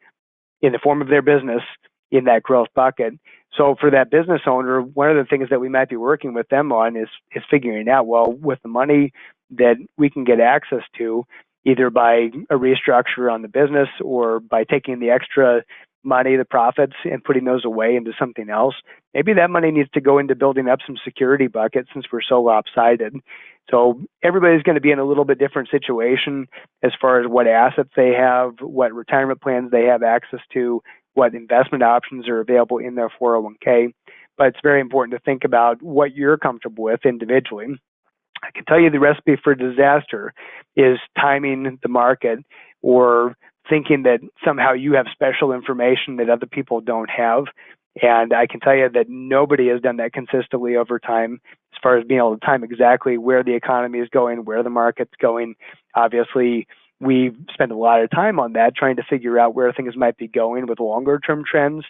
[SPEAKER 1] in the form of their business in that growth bucket. So for that business owner, one of the things that we might be working with them on is figuring out, well, with the money that we can get access to, either by a restructure on the business or by taking the extra money, the profits, and putting those away into something else. Maybe that money needs to go into building up some security buckets since we're so lopsided. So everybody's going to be in a little bit different situation as far as what assets they have, what retirement plans they have access to, what investment options are available in their 401k. But it's very important to think about what you're comfortable with individually. I can tell you the recipe for disaster is timing the market or thinking that somehow you have special information that other people don't have. And I can tell you that nobody has done that consistently over time as far as being able to time exactly where the economy is going, where the market's going. Obviously, we spend a lot of time on that, trying to figure out where things might be going with longer term trends.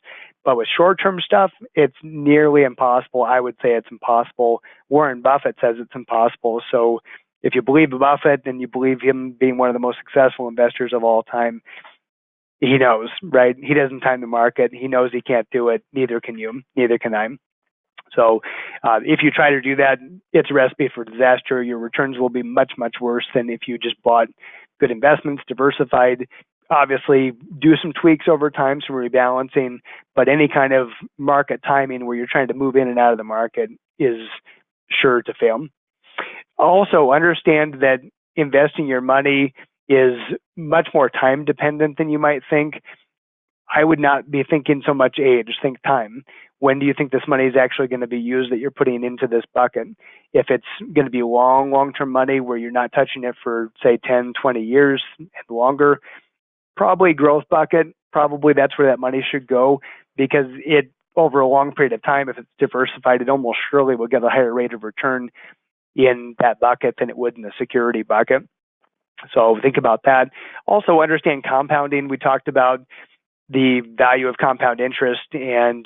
[SPEAKER 1] But with short term stuff, it's nearly impossible. I would say it's impossible. Warren Buffett says it's impossible. So if you believe Buffett and you believe him being one of the most successful investors of all time, he knows, right? He doesn't time the market. He knows he can't do it. Neither can you. Neither can I. So if you try to do that, it's a recipe for disaster. Your returns will be much, much worse than if you just bought good investments, diversified. Obviously, do some tweaks over time, some rebalancing, but any kind of market timing where you're trying to move in and out of the market is sure to fail. Also, understand that investing your money is much more time dependent than you might think. I would not be thinking so much age, think time. When do you think this money is actually going to be used that you're putting into this bucket? If it's going to be long-term money where you're not touching it for, say, 10, 20 years and longer, probably growth bucket, probably that's where that money should go, because it, over a long period of time, if it's diversified, it almost surely will get a higher rate of return in that bucket than it would in the security bucket. So think about that. Also understand compounding. We talked about the value of compound interest, and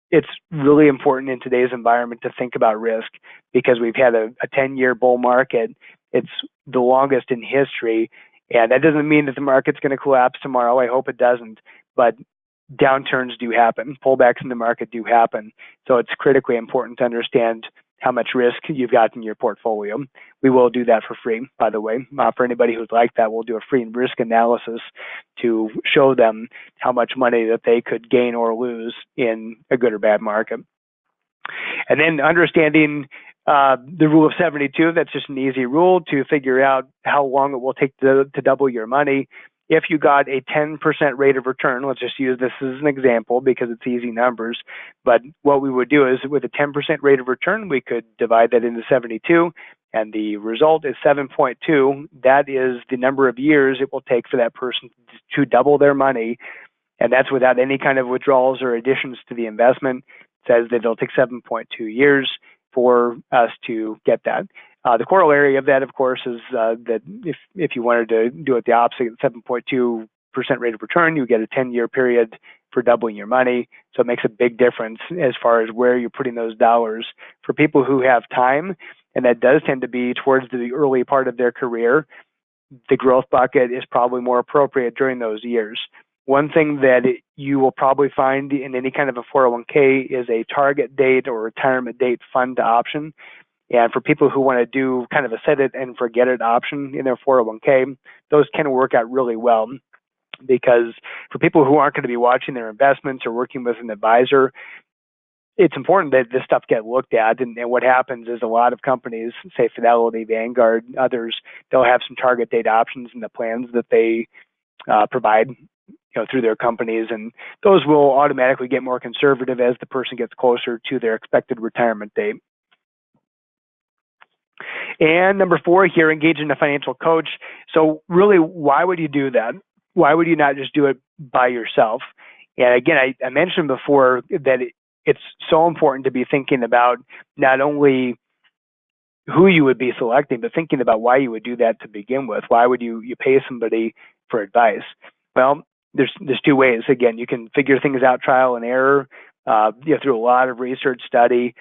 [SPEAKER 1] it's really important in today's environment to think about risk because we've had a 10-year bull market. It's the longest in history, and that doesn't mean that the market's going to collapse tomorrow. I hope it doesn't, but downturns do happen. Pullbacks in the market do happen. So it's critically important to understand how much risk you've got in your portfolio. We will do that for free, by the way. For anybody who'd like that, we'll do a free risk analysis to show them how much money that they could gain or lose in a good or bad market. And then understanding the rule of 72, that's just an easy rule to figure out how long it will take to double your money. If you got a 10% rate of return, let's just use this as an example because it's easy numbers, but what we would do is with a 10% rate of return, we could divide that into 72, and the result is 7.2. That is the number of years it will take for that person to double their money, and that's without any kind of withdrawals or additions to the investment. It says that it'll take 7.2 years for us to get that. The corollary of that, of course, is that if you wanted to do it the opposite, 7.2% rate of return, you get a 10-year period for doubling your money. So it makes a big difference as far as where you're putting those dollars. For people who have time, and that does tend to be towards the early part of their career, the growth bucket is probably more appropriate during those years. One thing that you will probably find in any kind of a 401k is a target date or retirement date fund option. And for people who want to do kind of a set it and forget it option in their 401k, those can work out really well because for people who aren't going to be watching their investments or working with an advisor, it's important that this stuff get looked at. And what happens is a lot of companies, say Fidelity, Vanguard, others, they'll have some target date options in the plans that they provide through their companies, and those will automatically get more conservative as the person gets closer to their expected retirement date. And number 4 here, engage in a financial coach. So really, why would you do that? Why would you not just do it by yourself? And again, I mentioned before that it's so important to be thinking about not only who you would be selecting, but thinking about why you would do that to begin with. Why would you pay somebody for advice? Well, there's 2 ways. Again, you can figure things out trial and error, through a lot of research study,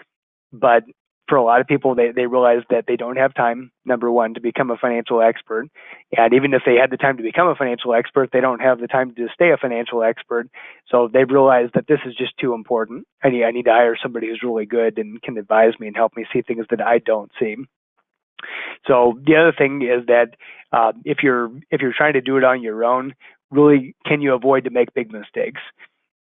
[SPEAKER 1] but for a lot of people, they realize that they don't have time, number one, to become a financial expert. And even if they had the time to become a financial expert, they don't have the time to stay a financial expert. So they've realized that this is just too important. I need to hire somebody who's really good and can advise me and help me see things that I don't see. So the other thing is that if you're trying to do it on your own, really, can you avoid to make big mistakes?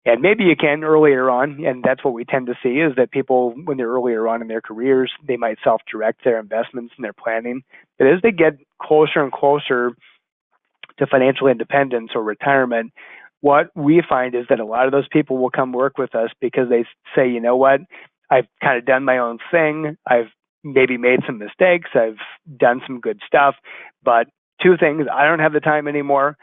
[SPEAKER 1] And maybe you can earlier on, and that's what we tend to see is that people, when they're earlier on in their careers, they might self-direct their investments and their planning. But as they get closer and closer to financial independence or retirement, what we find is that a lot of those people will come work with us because they say, you know what, I've kind of done my own thing. I've maybe made some mistakes. I've done some good stuff. But 2 things, I don't have the time anymore.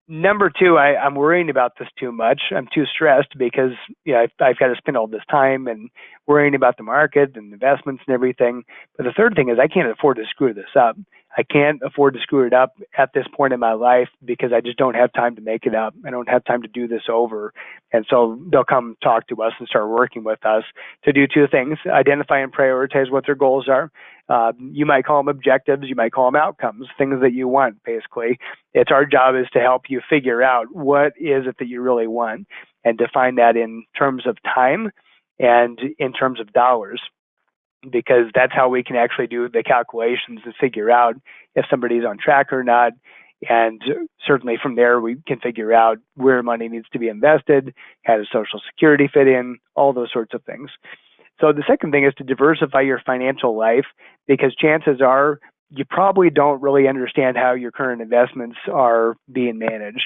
[SPEAKER 1] Number 2, I'm worrying about this too much. I'm too stressed because I've got to spend all this time and worrying about the market and investments and everything. But the third thing is I can't afford to screw this up. I can't afford to screw it up at this point in my life because I just don't have time to make it up. I don't have time to do this over. And so they'll come talk to us and start working with us to do 2 things: identify and prioritize what their goals are. You might call them objectives, you might call them outcomes, things that you want, basically. It's our job is to help you figure out what is it that you really want and define that in terms of time and in terms of dollars, because that's how we can actually do the calculations and figure out if somebody's on track or not. And certainly from there, we can figure out where money needs to be invested, how does Social Security fit in, all those sorts of things. So the second thing is to diversify your financial life, because chances are you probably don't really understand how your current investments are being managed,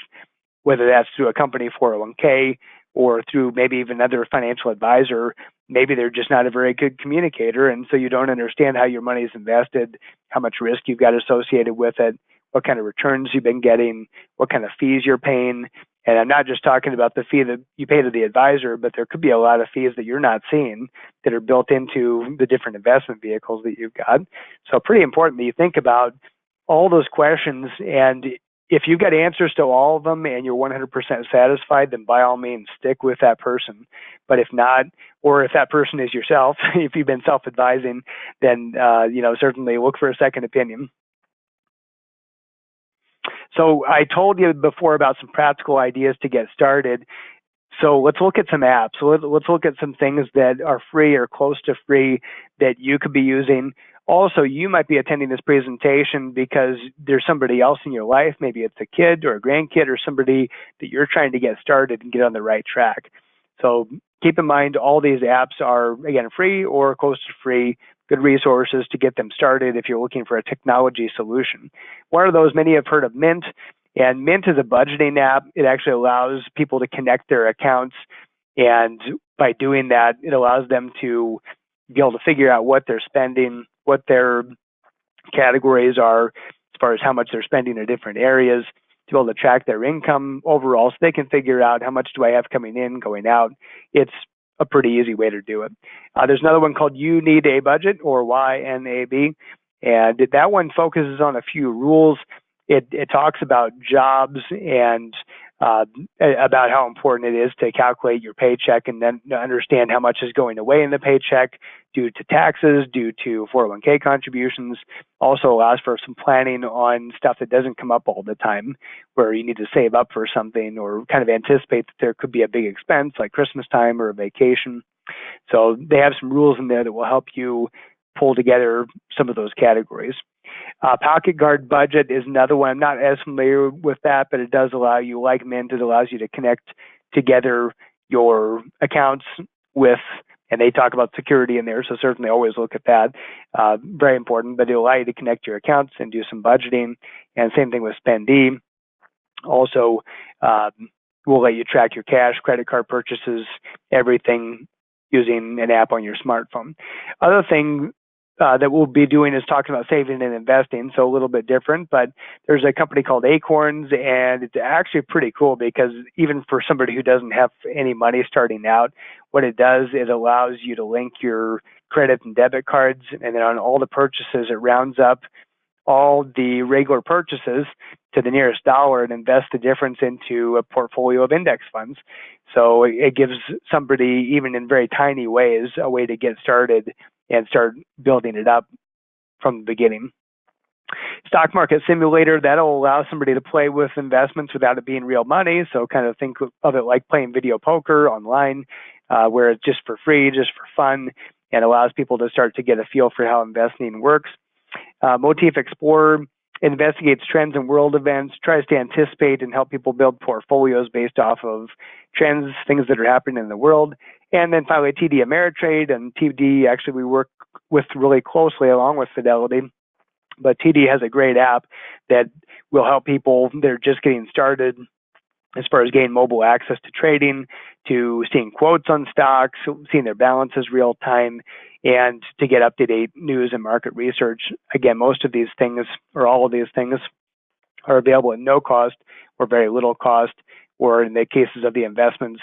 [SPEAKER 1] whether that's through a company 401k or through maybe even another financial advisor. Maybe they're just not a very good communicator, and so you don't understand how your money is invested, how much risk you've got associated with it, what kind of returns you've been getting, what kind of fees you're paying. And I'm not just talking about the fee that you pay to the advisor, but there could be a lot of fees that you're not seeing that are built into the different investment vehicles that you've got. So pretty important that you think about all those questions, and if you've got answers to all of them and you're 100% satisfied, then by all means stick with that person. But if not, or if that person is yourself, if you've been self-advising, then certainly look for a second opinion. So I told you before about some practical ideas to get started. So let's look at some apps. So let's look at some things that are free or close to free that you could be using. Also, you might be attending this presentation because there's somebody else in your life, maybe it's a kid or a grandkid or somebody that you're trying to get started and get on the right track. So keep in mind all these apps are, again, free or close to free, good resources to get them started if you're looking for a technology solution. One of those, many have heard of Mint, and Mint is a budgeting app. It actually allows people to connect their accounts, and by doing that, it allows them to be able to figure out what they're spending, what their categories are as far as how much they're spending in different areas, to be able to track their income overall so they can figure out how much do I have coming in, going out. It's a pretty easy way to do it. There's another one called You Need a Budget, or YNAB, and that one focuses on a few rules. It talks about jobs and about how important it is to calculate your paycheck and then understand how much is going away in the paycheck due to taxes, due to 401k contributions. Also allows for some planning on stuff that doesn't come up all the time, where you need to save up for something or kind of anticipate that there could be a big expense like Christmas time or a vacation. So they have some rules in there that will help you pull together some of those categories. Pocket Guard Budget is another one. I'm not as familiar with that, but it does allow you, like Mint, it allows you to connect together your accounts with, and they talk about security in there, so certainly always look at that. Very important, but it'll allow you to connect your accounts and do some budgeting. And same thing with Spendee. Also, will let you track your cash, credit card purchases, everything using an app on your smartphone. Other thing that we'll be doing is talking about saving and investing, so a little bit different, but there's a company called Acorns, and it's actually pretty cool because even for somebody who doesn't have any money starting out, what it does, it allows you to link your credit and debit cards, and then on all the purchases, it rounds up all the regular purchases to the nearest dollar and invest the difference into a portfolio of index funds. So it gives somebody, even in very tiny ways, a way to get started and start building it up from the beginning. Stock market simulator, that'll allow somebody to play with investments without it being real money. So kind of think of it like playing video poker online, where it's just for free, just for fun, and allows people to start to get a feel for how investing works. Motif Explorer investigates trends and world events, tries to anticipate and help people build portfolios based off of trends, things that are happening in the world. And then finally, TD Ameritrade, and TD actually we work with really closely along with Fidelity. But TD has a great app that will help people that are just getting started as far as gain mobile access to trading, to seeing quotes on stocks, seeing their balances real time, and to get up-to-date news and market research. Again, most of these things, or all of these things, are available at no cost or very little cost, or in the cases of the investments,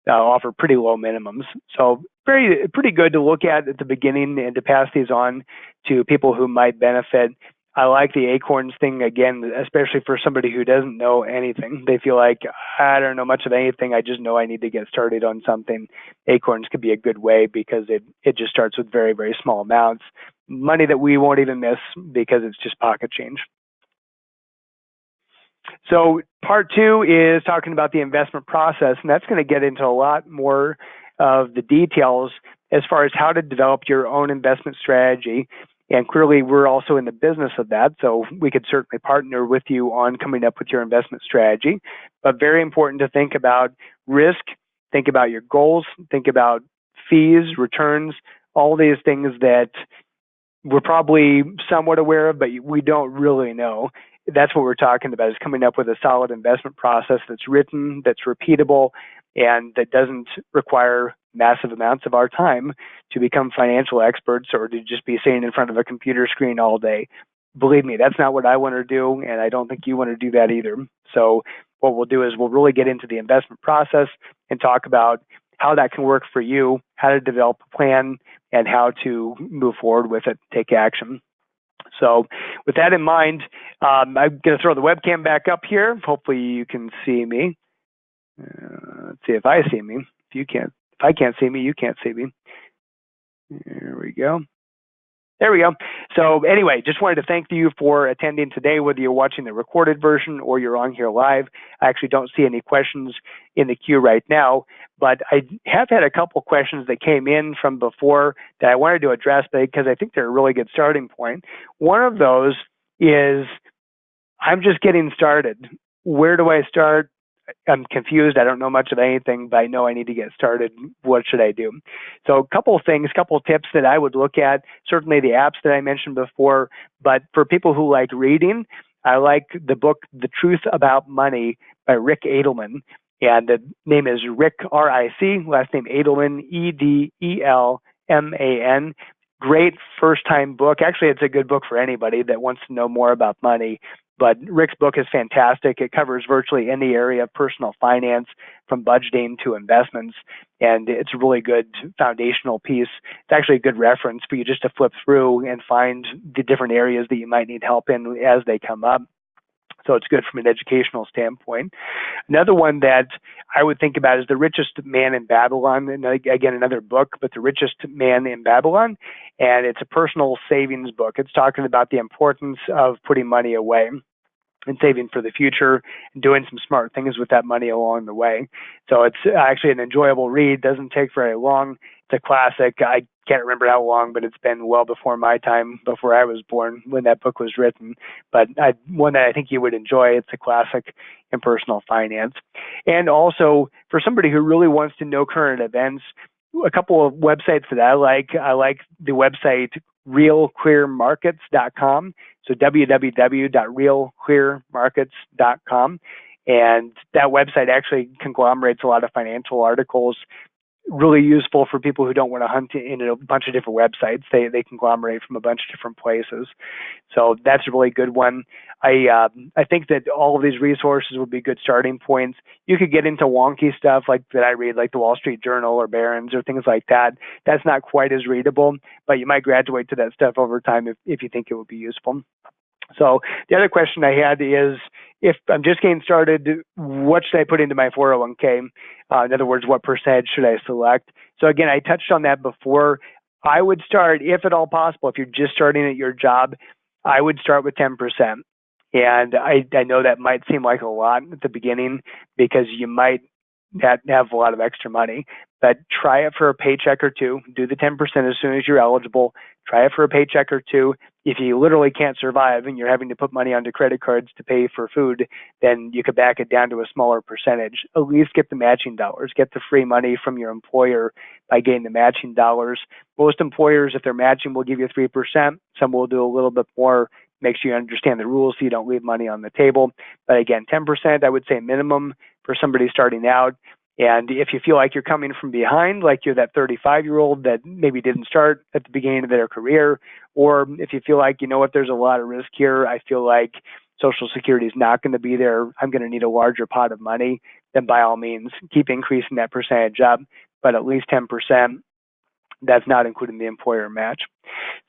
[SPEAKER 1] offer pretty low minimums. So pretty good to look at the beginning and to pass these on to people who might benefit. I like the Acorns thing, again, especially for somebody who doesn't know anything. They feel like, I don't know much of anything, I just know I need to get started on something. Acorns could be a good way because it just starts with very, very small amounts. Money that we won't even miss because it's just pocket change. So part 2 is talking about the investment process, and that's going to get into a lot more of the details as far as how to develop your own investment strategy. And clearly, we're also in the business of that, so we could certainly partner with you on coming up with your investment strategy. But very important to think about risk, think about your goals, think about fees, returns, all these things that we're probably somewhat aware of, but we don't really know. That's what we're talking about, is coming up with a solid investment process that's written, that's repeatable, and that doesn't require massive amounts of our time to become financial experts or to just be sitting in front of a computer screen all day. Believe me, that's not what I want to do, and I don't think you want to do that either. So what we'll do is we'll really get into the investment process and talk about how that can work for you, how to develop a plan, and how to move forward with it, take action. So with that in mind, I'm going to throw the webcam back up here. Hopefully you can see me. Let's see if I see me. If I can't see me, you can't see me. There we go. There we go. So anyway, just wanted to thank you for attending today, whether you're watching the recorded version or you're on here live. I actually don't see any questions in the queue right now, but I have had a couple questions that came in from before that I wanted to address because I think they're a really good starting point. One of those is, I'm just getting started. Where do I start? I'm confused. I don't know much of anything, but I know I need to get started. What should I do? So a couple of things, couple of tips that I would look at, certainly the apps that I mentioned before, but for people who like reading, I like the book, The Truth About Money by Rick Edelman. And the name is Rick, R-I-C, last name Edelman, E-D-E-L-M-A-N. Great first-time book. Actually, it's a good book for anybody that wants to know more about money. But Rick's book is fantastic. It covers virtually any area of personal finance, from budgeting to investments, and it's a really good foundational piece. It's actually a good reference for you just to flip through and find the different areas that you might need help in as they come up. So it's good from an educational standpoint. Another one that I would think about is The Richest Man in Babylon. And again, another book, but The Richest Man in Babylon. And it's a personal savings book. It's talking about the importance of putting money away and saving for the future and doing some smart things with that money along the way. So it's actually an enjoyable read. Doesn't take very long. It's a classic. I can't remember how long, but it's been well before my time, before I was born, when that book was written. But one that I think you would enjoy. It's a classic in personal finance. And also, for somebody who really wants to know current events, a couple of websites that I like. I like the website realclearmarkets.com. So www.realclearmarkets.com. And that website actually conglomerates a lot of financial articles, really useful for people who don't want to hunt in a bunch of different websites. They conglomerate from a bunch of different places. So that's a really good one. I think that all of these resources would be good starting points. You could get into wonky stuff like that I read, like the Wall Street Journal or Barron's or things like that. That's not quite as readable, but you might graduate to that stuff over time if you think it would be useful. So the other question I had is, if I'm just getting started, what should I put into my 401k? In other words, what percentage should I select? So again, I touched on that before. I would start, if at all possible, if you're just starting at your job, I would start with 10%. And I know that might seem like a lot at the beginning because you might have a lot of extra money, but try it for a paycheck or two. Do the 10% as soon as you're eligible. Try it for a paycheck or two. If you literally can't survive and you're having to put money onto credit cards to pay for food, then you could back it down to a smaller percentage. At least get the matching dollars. Get the free money from your employer by getting the matching dollars. Most employers, if they're matching, will give you 3%. Some will do a little bit more. Make sure you understand the rules so you don't leave money on the table. But again, 10%, I would say minimum for somebody starting out. And if you feel like you're coming from behind, like you're that 35-year-old that maybe didn't start at the beginning of their career, or if you feel like, you know what, there's a lot of risk here, I feel like Social Security is not going to be there, I'm going to need a larger pot of money, then by all means, keep increasing that percentage up, but at least 10%. That's not including the employer match.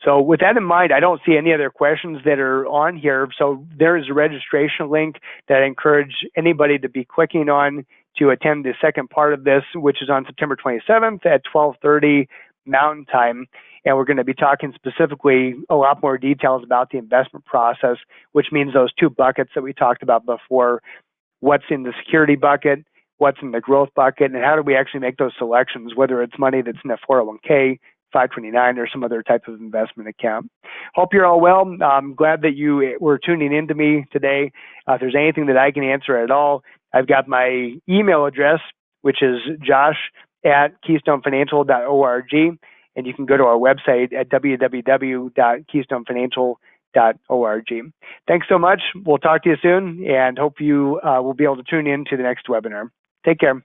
[SPEAKER 1] So with that in mind, I don't see any other questions that are on here. So there is a registration link that I encourage anybody to be clicking on to attend the second part of this, which is on September 27th at 12:30 Mountain Time. And we're going to be talking specifically a lot more details about the investment process, which means those two buckets that we talked about before, what's in the security bucket, what's in the growth bucket, and how do we actually make those selections, whether it's money that's in a 401k, 529, or some other type of investment account. Hope you're all well. I'm glad that you were tuning in to me today. If there's anything that I can answer at all, I've got my email address, which is josh@keystonefinancial.org, and you can go to our website at www.keystonefinancial.org. Thanks so much. We'll talk to you soon, and hope you will be able to tune in to the next webinar. Take care.